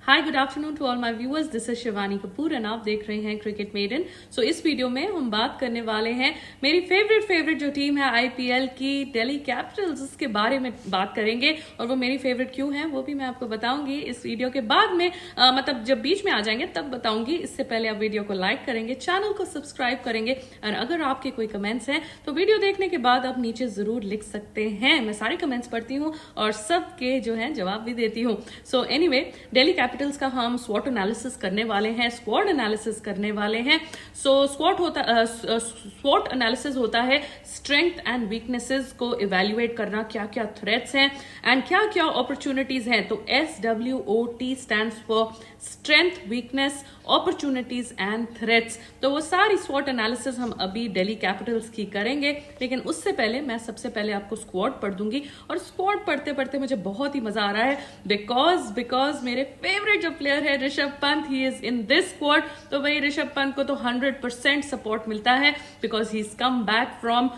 Hi good afternoon to all my viewers, this is Shivani Kapoor and आप देख रहे हैं क्रिकेट मेडन। सो इस वीडियो में हम बात करने वाले हैं मेरी फेवरेट जो टीम है आईपीएल की, दिल्ली कैपिटल्स, उसके बारे में बात करेंगे और वो मेरी फेवरेट क्यों है वो भी मैं आपको बताऊंगी इस वीडियो के बाद में। मतलब जब बीच में आ जाएंगे तब बताऊंगी। इससे पहले आप वीडियो को लाइक करेंगे, चैनल को सब्सक्राइब करेंगे और अगर आपके कोई कमेंट्स हैं तो वीडियो देखने के बाद आप नीचे जरूर लिख सकते हैं। मैं सारे कमेंट्स पढ़ती हूँ और सबके जो है जवाब भी देती हूँ। सो एनीवे, दिल्ली कैपिटल्स का हम स्वॉट एनालिसिस करने वाले हैं, स्क्वाड एनालिसिस करने वाले हैं। सो स्वॉट एनालिसिस होता है स्ट्रेंथ एंड वीकनेसेस को इवेल्युएट करना, क्या क्या थ्रेट्स हैं एंड क्या क्या अपॉर्चुनिटीज हैं। तो SWOT stands for strength, weakness, opportunities and threats. तो वो सारी स्वॉट एनालिसिस हम अभी दिल्ली कैपिटल्स की करेंगे, लेकिन उससे पहले मैं सबसे पहले आपको स्क्वाड पढ़ दूंगी और स्क्वाड पढ़ते पढ़ते मुझे बहुत ही मजा आ रहा है बिकॉज मेरे फेवरेट जो प्लेयर है Rishabh Pant, he is in this squad. तो भाई ऋषभ पंत को तो 100% सपोर्ट मिलता है because he is come back from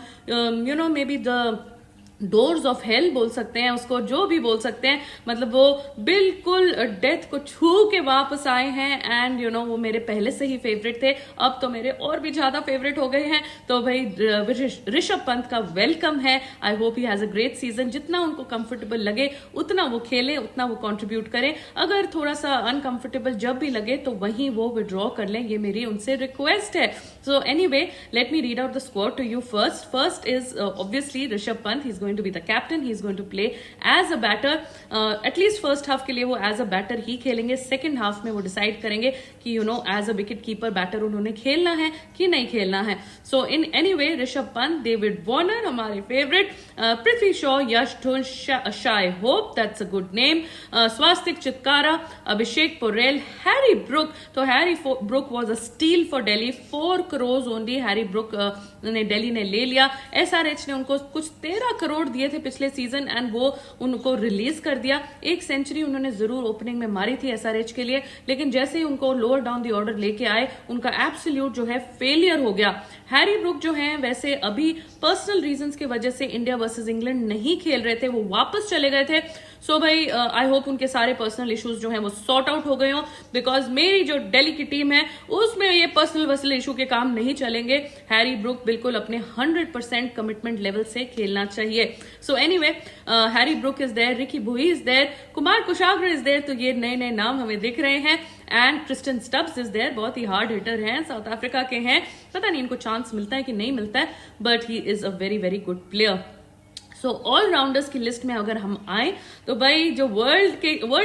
may be the doors of hell बोल सकते हैं उसको, जो भी बोल सकते हैं। मतलब वो बिल्कुल डेथ को छू के वापस आए हैं एंड वो मेरे पहले से ही फेवरेट थे, अब तो मेरे और भी ज्यादा फेवरेट हो गए हैं। तो भाई ऋषभ पंत का वेलकम है। I hope he has a great season. जितना उनको कंफर्टेबल लगे उतना वो खेलें, उतना वो कंट्रीब्यूट करें। अगर थोड़ा सा अनकंफर्टेबल जब भी लगे तो वहीं वो विड्रॉ कर लें, ये मेरी उनसे रिक्वेस्ट है। So anyway, let me read out the squad to you first is obviously Rishabh Pant. He is to be the captain, he is going to play as a batter, at least first half के लिए वो as a batter ही खेलेंगे। second half में वो decide करेंगे कि as a wicket keeper batter उन्होंने खेलना है कि नहीं खेलना है। so in anyway, Rishabh Pant, David Warner हमारे favourite, Prithvi Shaw, Yash Dhull Shai Hope, that's a good name, Swastik Chikara, Abhishek Porel, Harry Brook. तो Harry Brook was a steal for Delhi, 4 crores only Harry Brook ने दिल्ली ने ले लिया। SRH ने उनको कुछ 13 करोड़ दिए थे पिछले सीजन एंड वो उनको रिलीज कर दिया। एक सेंचुरी उन्होंने जरूर ओपनिंग में मारी थी SRH के लिए, लेकिन जैसे ही उनको लोअर डाउन दी ऑर्डर लेके आए उनका एब्सोल्यूट जो है फेलियर हो गया। हैरी ब्रुक जो है वैसे अभी पर्सनल रीजंस की वजह से इंडिया वर्सेस इंग्लैंड नहीं खेल रहे थे, वो वापस चले गए थे। सो भाई आई होप उनके सारे पर्सनल इश्यूज जो हैं वो सॉर्ट आउट हो गए हो, बिकॉज मेरी जो दिल्ली की टीम है उसमें ये पर्सनल इशू के काम नहीं चलेंगे। हैरी ब्रुक बिल्कुल अपने 100% कमिटमेंट लेवल से खेलना चाहिए। So anyway, Harry Brook is there, Ricky Bhui is there, Kumar Kushagra is there. तो ये नए नए नाम हमें दिख रहे हैं and Tristan Stubbs is there, बहुत ही हार्ड हिटर हैं, साउथ अफ्रीका के हैं। पता नहीं इनको चांस मिलता है कि नहीं मिलता है, but he is a very very good player. So allrounders की लिस्ट में अगर हम आए तो भाई जो वर्ल्ड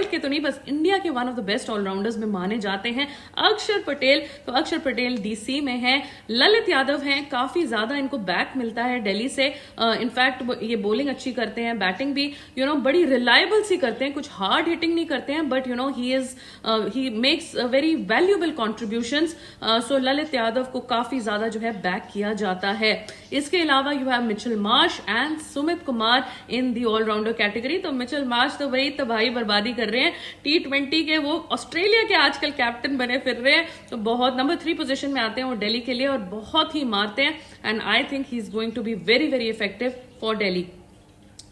के तो नहीं, बस इंडिया के one of the best allrounders में माने जाते हैं अक्षर पटेल। तो अक्षर पटेल DC में है। ललित यादव हैं, काफी ज्यादा इनको बैक मिलता है दिल्ली से। इनफैक्ट ये बॉलिंग अच्छी करते हैं, बैटिंग भी बड़ी रिलायबल सी करते हैं, कुछ हार्ड हिटिंग नहीं करते हैं, but he makes very valuable contributions. So Lalit Yadav को काफी ज्यादा जो है बैक किया जाता है। इसके अलावा you have Mitchell Marsh and Sumit Kumar in the allrounder category. तो मिचेल मार्श तो वही तबाही बर्बादी कर रहे हैं T20 के, वो ऑस्ट्रेलिया के आजकल कैप्टन बने फिर रहे हैं। तो बहुत नंबर 3 पोजीशन में आते हैं वो दिल्ली के लिए और बहुत ही मारते हैं and I think he is going to be very very effective for Delhi.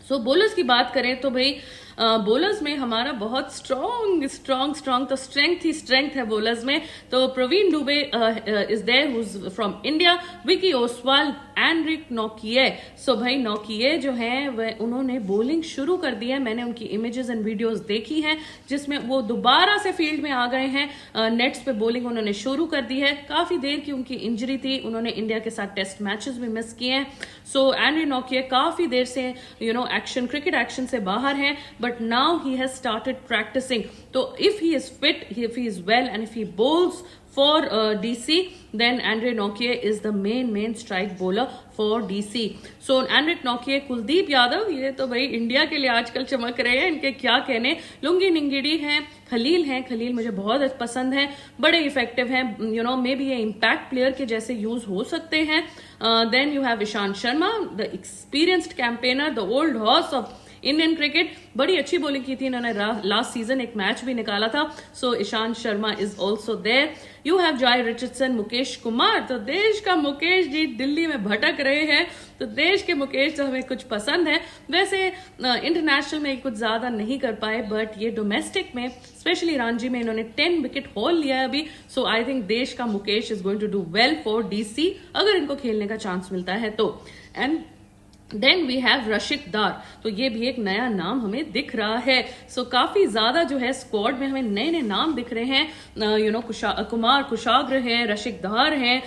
So bowlers की बात करें तो भाई बोलर्स में हमारा बहुत स्ट्रॉन्ग तो स्ट्रेंथ है बोलर्स में। तो Praveen Dubey is there, who is from India, Vicky Ostwal, Anrich नोकिए। सो भाई नोकिए जो है वह उन्होंने बॉलिंग शुरू कर दी है। मैंने उनकी इमेजेस एंड वीडियोस देखी हैं जिसमें वो दोबारा से फील्ड में आ गए हैं। नेट्स पे बॉलिंग उन्होंने शुरू कर दी है। काफी देर की उनकी इंजरी थी, उन्होंने इंडिया के साथ टेस्ट मैचेस भी मिस किए हैं। सो एंड्रिक नोकिए काफी देर से क्रिकेट एक्शन से बाहर हैं, but now he has started practicing. So if he is fit, if he is well, and if he bowls for DC, then Andre Nokia is the main strike bowler for DC. So Andre Nokia, Kuldeep Yadav, ये तो भाई India के लिए आजकल चमक रहे हैं, इनके क्या कहने। लुंगी निंगिडी हैं, खलील मुझे बहुत पसंद है, बड़े इफेक्टिव हैं। मे बी ये इम्पैक्ट प्लेयर के जैसे यूज हो सकते हैं। Then you have Ishant Sharma, the experienced campaigner, the old horse of Indian cricket. बड़ी अच्छी बॉलिंग की थी इन्होंने, लास्ट सीजन एक मैच भी निकाला था। So Ishant Sharma is also there. You have Jhye Richardson, Mukesh Kumar. तो देश का मुकेश जी दिल्ली में भटक रहे हैं, तो देश के मुकेश तो हमें कुछ पसंद है। वैसे इंटरनेशनल में कुछ ज्यादा नहीं कर पाए, बट ये डोमेस्टिक में स्पेशली रणजी में इन्होंने 10 विकेट हॉल लिया है अभी। सो आई थिंक देश का Mukesh is going to do well for DC अगर इनको खेलने का चांस मिलता है तो। And then we have Rasikh Dar, तो ये भी एक नया नाम हमें दिख रहा है। सो काफी ज्यादा जो है स्क्वाड में हमें नए नए नाम दिख रहे हैं। कुमार कुशाग्र हैं, रशिक दार हैं,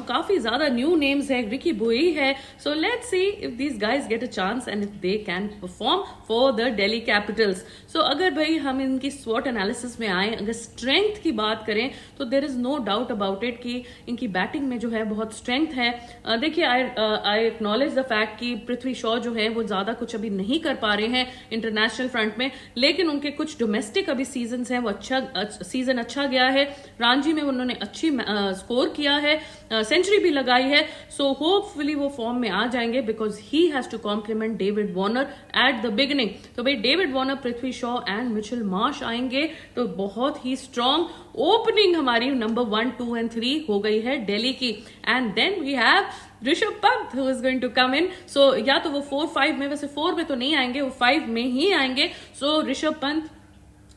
काफी ज्यादा न्यू नेम्स है, रिकी बुई है। So let's see if these guys get a chance and if they can perform for the Delhi Capitals. So अगर भाई हम इनकी स्वॉट एनालिसिस में आए, अगर स्ट्रेंथ की बात करें तो there is no doubt about it कि इनकी बैटिंग में जो है बहुत स्ट्रेंथ है। देखिए आई एक्नॉलेज द फैक्ट कि पृथ्वी शॉ जो है वो ज्यादा कुछ अभी नहीं कर पा रहे हैं इंटरनेशनल फ्रंट में, लेकिन उनके कुछ डोमेस्टिक अभी सीजन हैं, वो सीजन अच्छा गया है। रणजी में उन्होंने अच्छी स्कोर किया है, सेंचुरी भी लगाई है। सो होपफुली वो फॉर्म में आ जाएंगे because he has to complement David Warner at the beginning. तो भाई David Warner, Prithvi Shaw and Mitchell Marsh आएंगे तो बहुत ही स्ट्रॉन्ग ओपनिंग हमारी नंबर 1, 2 एंड 3 हो गई है दिल्ली की। And then we have Rishabh Pant who is going to come in. So या तो वो 4-5 में, वैसे 4 में तो नहीं आएंगे, वो 5 में ही आएंगे। सो ऋषभ पंत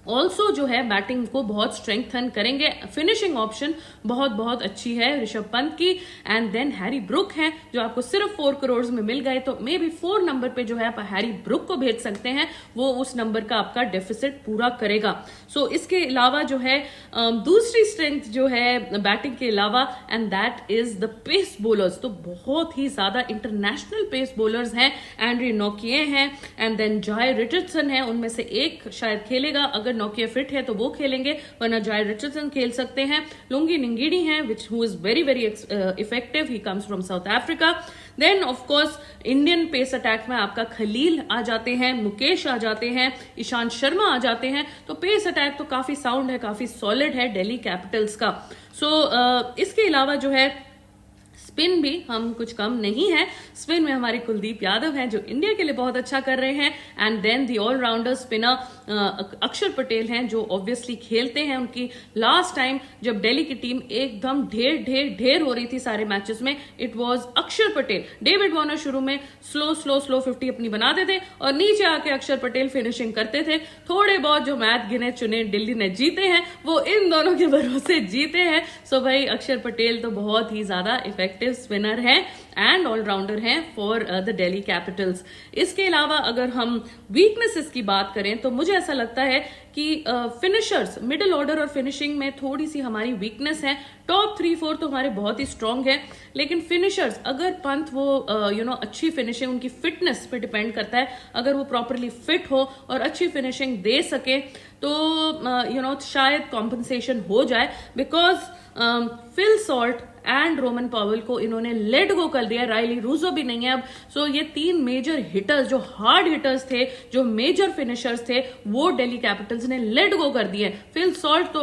ऑल्सो जो है बैटिंग को बहुत स्ट्रेंथन करेंगे। फिनिशिंग ऑप्शन बहुत बहुत अच्छी है ऋषभ पंत की। एंड देन हैरी ब्रुक हैं जो आपको सिर्फ 4 करोड़ में मिल गए, तो मे बी 4 नंबर पे जो है आप हैरी ब्रुक को भेज सकते हैं, वो उस नंबर का आपका डेफिसिट पूरा करेगा। सो इसके अलावा जो है दूसरी स्ट्रेंथ जो है बैटिंग के अलावा, and that is the pace bowlers. तो बहुत ही ज्यादा इंटरनेशनल पेस बॉलर्स हैं। एंड्री नोकिए हैं एंड देन जॉय रिचर्डसन है, उनमें से एक शायद खेलेगा, अगर नोकिया फिट है तो वो खेलेंगे, वरना जॉय रिचर्डसन खेल सकते हैं। लुंगी निंगिडी हैं which who is very very effective, he comes from South Africa. Then of course Indian pace attack में आपका खलील आ जाते हैं, मुकेश आ जाते हैं, ईशांत शर्मा आ जाते हैं। तो पेस अटैक तो काफी साउंड है, काफी सॉलिड है दिल्ली कैपिटल्स का। सो इसके अलावा जो है स्पिन भी हम कुछ कम नहीं है। स्पिन में हमारे कुलदीप यादव हैं जो इंडिया के लिए बहुत अच्छा कर रहे हैं। And then the allrounder spinner Axar Patel हैं जो ऑब्वियसली खेलते हैं। उनकी लास्ट टाइम जब दिल्ली की टीम एकदम ढेर ढेर ढेर हो रही थी सारे मैचेस में, इट वाज अक्षर पटेल। डेविड वार्नर शुरू में स्लो 50 अपनी बनाते थे और नीचे आके अक्षर पटेल फिनिशिंग करते थे। थोड़े बहुत जो मैच गिने चुने दिल्ली ने जीते हैं वो इन दोनों के भरोसे जीते हैं। सो भाई अक्षर पटेल तो बहुत ही ज्यादा इफेक्टिव स्पिनर है एंड ऑलराउंडर हैं फॉर द दिल्ली कैपिटल्स। इसके अलावा अगर हम वीकनेसेस की बात करें तो मुझे ऐसा लगता है कि फिनिशर्स, मिडिल ऑर्डर और फिनिशिंग में थोड़ी सी हमारी वीकनेस है। टॉप 3-4 तो हमारे बहुत ही स्ट्रांग है, लेकिन फिनिशर्स अगर पंत वो अच्छी फिनिशिंग, उनकी फिटनेस पे डिपेंड करता है। अगर वो प्रॉपरली फिट हो और अच्छी फिनिशिंग दे सके तो शायद कॉम्पनसेशन हो जाए। Because Phil Salt and Rovman Powell को इन्होंने लेट गो कर दिया, राइली रूजो भी नहीं है अब। सो ये 3 मेजर हिटर्स जो हार्ड हिटर्स थे, जो मेजर फिनिशर्स थे, वो दिल्ली कैपिटल्स ने लेट गो कर दिए। फिल सॉल्ट तो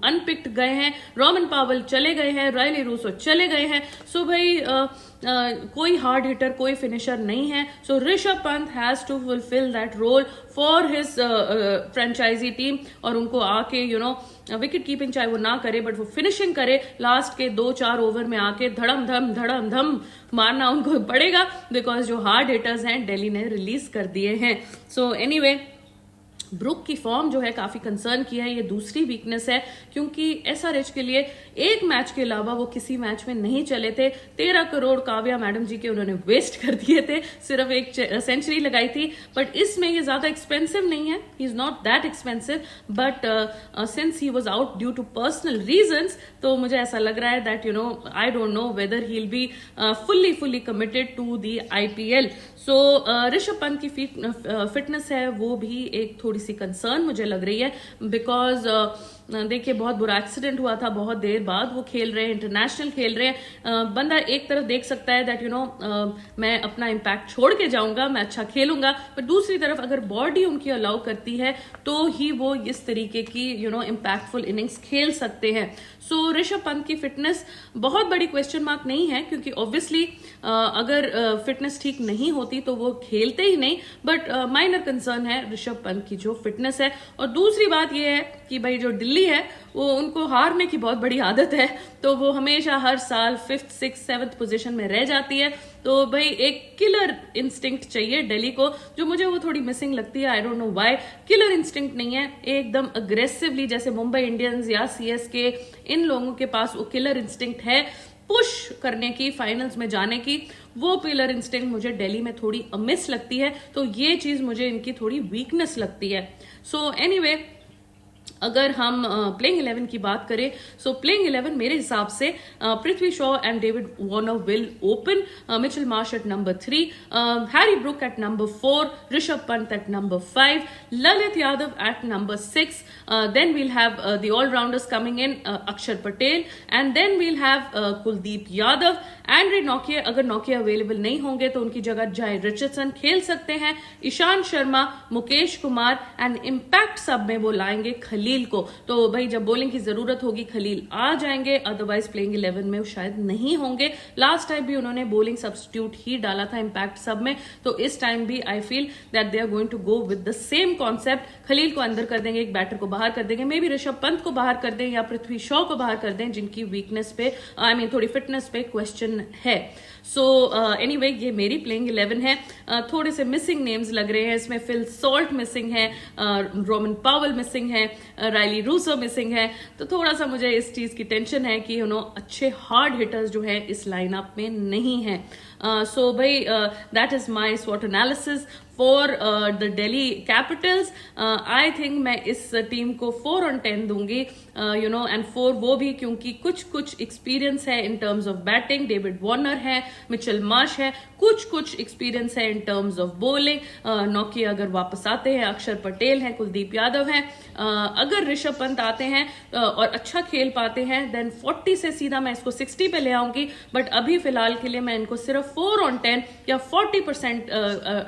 अनपिक्ड गए हैं, रोमन पॉवेल चले गए हैं, राइली रूजो चले गए हैं। सो भाई कोई हार्ड हिटर, कोई फिनिशर नहीं है। So Rishabh Pant has to fulfil that role for his franchise team और उनको आके विकेट कीपिंग चाहे वो ना करे बट वो फिनिशिंग करे। लास्ट के 2-4 ओवर में आके धड़म धम मारना उनको पड़ेगा बिकॉज जो हार्ड हिटर्स हैं दिल्ली ने रिलीज कर दिए हैं। सो एनीवे ब्रुक की फॉर्म जो है काफी कंसर्न की है, ये दूसरी वीकनेस है क्योंकि एसआरएच के लिए एक मैच के अलावा वो किसी मैच में नहीं चले थे। 13 करोड़ काव्या मैडम जी के उन्होंने वेस्ट कर दिए थे, सिर्फ एक सेंचुरी लगाई थी। बट इसमें ये ज्यादा एक्सपेंसिव नहीं है, he is not that expensive, but since he was out due to personal reasons, तो मुझे ऐसा लग रहा है that I don't know whether he will be fully committed to the IPL. So Rishabh Pant की फिटनेस है वो भी एक थोड़ी सी कंसर्न मुझे लग रही है। बिकॉज देखिए बहुत बुरा एक्सीडेंट हुआ था, बहुत देर बाद वो खेल रहे हैं, इंटरनेशनल खेल रहे हैं। बंदा एक तरफ देख सकता है दैट मैं अपना इम्पैक्ट छोड़ के जाऊंगा, मैं अच्छा खेलूंगा, पर दूसरी तरफ अगर बॉडी उनकी अलाउ करती है तो ही वो इस तरीके की इम्पैक्टफुल इनिंग्स खेल सकते हैं। सो ऋषभ पंत की फिटनेस बहुत बड़ी क्वेश्चन मार्क नहीं है क्योंकि ऑब्वियसली अगर फिटनेस ठीक नहीं होती तो वो खेलते ही नहीं, बट माइनर कंसर्न है ऋषभ पंत की जो फिटनेस है। और दूसरी बात ये है कि भाई जो दिल्ली है वो उनको हारने की बहुत बड़ी आदत है, तो वो हमेशा हर साल 5th 6th 7th पोजीशन में रह जाती है। तो भाई एक किलर इंस्टिंक्ट चाहिए दिल्ली को, जो मुझे वो थोड़ी मिसिंग लगती है। आई don't know why. Killer instinct नहीं है, एकदम अग्रेसिवली जैसे मुंबई इंडियंस या सीएसके, इन लोगों के पास वो किलर इंस्टिंक्ट है पुश करने की, फाइनल्स में जाने की। वो किलर इंस्टिंक्ट मुझे दिल्ली में थोड़ी मिस लगती है, तो ये चीज मुझे इनकी थोड़ी वीकनेस लगती है। सो एनीवे, अगर हम प्लेइंग 11 की बात करें, सो प्लेइंग 11 मेरे हिसाब से Prithvi Shaw and David Warner will open, Mitchell Marsh at number 3, Harry Brook at number 4, Rishabh Pant at number 5, Lalit Yadav at number 6, then we'll have the all-rounders coming in, Akshar Patel, and then we'll have Kuldeep Yadav, Andre Nokia. अगर Nokia available नहीं होंगे तो उनकी जगह जय Richardson खेल सकते हैं, ईशांत शर्मा, मुकेश कुमार, एंड इम्पैक्ट सब में वो लाएंगे खलील को। तो भाई जब बॉलिंग की जरूरत होगी खलील आ जाएंगे, अदरवाइज प्लेइंग 11 में वो शायद नहीं होंगे। लास्ट टाइम भी उन्होंने बॉलिंग सब्स्टिट्यूट ही डाला था इम्पैक्ट सब में, तो इस टाइम भी I feel that they are going to go with the same concept. Khaleel को अंदर कर देंगे, एक बैटर को बाहर कर देंगे, मे बी ऋषभ पंत को बाहर कर दें या पृथ्वी शॉ को बाहर कर दें, जिनकी वीकनेस पे थोड़ी फिटनेस पे क्वेश्चन है। सो एनीवे, ये मेरी प्लेइंग 11 है। थोड़े से मिसिंग नेम्स लग रहे हैं इसमें। फिल सॉल्ट मिसिंग है, रोमन पावल मिसिंग है, राइली रूसो मिसिंग है, तो थोड़ा सा मुझे इस चीज की टेंशन है कि अच्छे हार्ड हिटर्स जो है इस लाइनअप में नहीं है। सो भाई दैट इज माई स्वॉट analysis for the Delhi Capitals. I think मैं इस टीम को 4 on 10 दूंगी, एंड 4 वो भी क्योंकि कुछ एक्सपीरियंस है in terms of batting. David Warner है, मिचेल मार्श है, कुछ एक्सपीरियंस है in terms of bowling. Nokia अगर वापस आते हैं, अक्षर पटेल है, कुलदीप यादव है। अगर ऋषभ पंत आते हैं और अच्छा खेल पाते हैं, देन 40 से सीधा मैं इसको 60 पे ले आऊंगी, बट अभी फिलहाल के लिए मैं इनको सिर्फ 4 on 10 या 40%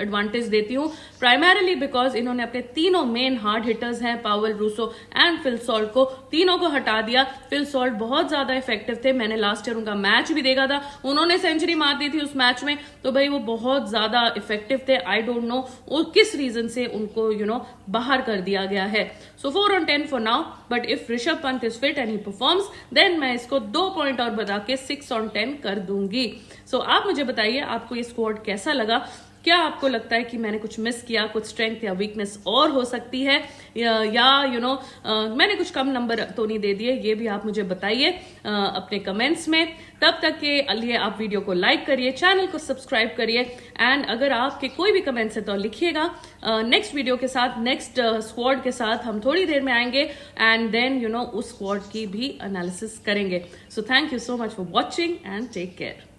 एडवांटेज देती हूँ, प्राइमरीली बिकॉज इन्होंने अपने तीनों मेन हार्ड हिटर्स हैं, पावल, रूसो एंड फिल सॉल्ट को, तीनों को हटा दिया। फिल सॉल्ट बहुत ज्यादा इफेक्टिव थे, मैंने लास्ट ईयर उनका मैच भी देखा था, उन्होंने सेंचुरी मार दी थी उस मैच में, तो भाई वो बहुत ज्यादा इफेक्टिव थे। आई डोंट नो और किस रीजन से उनको बाहर कर दिया गया है। So 4 on 10 for now, but if Rishabh Pant is fit and he performs, then मैं इसको 2 पॉइंट और बढ़ा के 6 on 10 कर दूंगी। सो आप मुझे बताइए आपको ये स्क्वाड कैसा लगा। क्या आपको लगता है कि मैंने कुछ मिस किया, कुछ स्ट्रेंथ या वीकनेस और हो सकती है, या मैंने कुछ कम नंबर तो नहीं दे दिए, ये भी आप मुझे बताइए अपने कमेंट्स में। तब तक के लिए आप वीडियो को लाइक करिए, चैनल को सब्सक्राइब करिए, एंड अगर आपके कोई भी कमेंट्स है तो लिखिएगा। नेक्स्ट वीडियो के साथ, नेक्स्ट स्क्वाड के साथ हम थोड़ी देर में आएंगे, एंड देन उस स्क्वाड की भी एनालिसिस करेंगे। So thank you so much for watching and take care.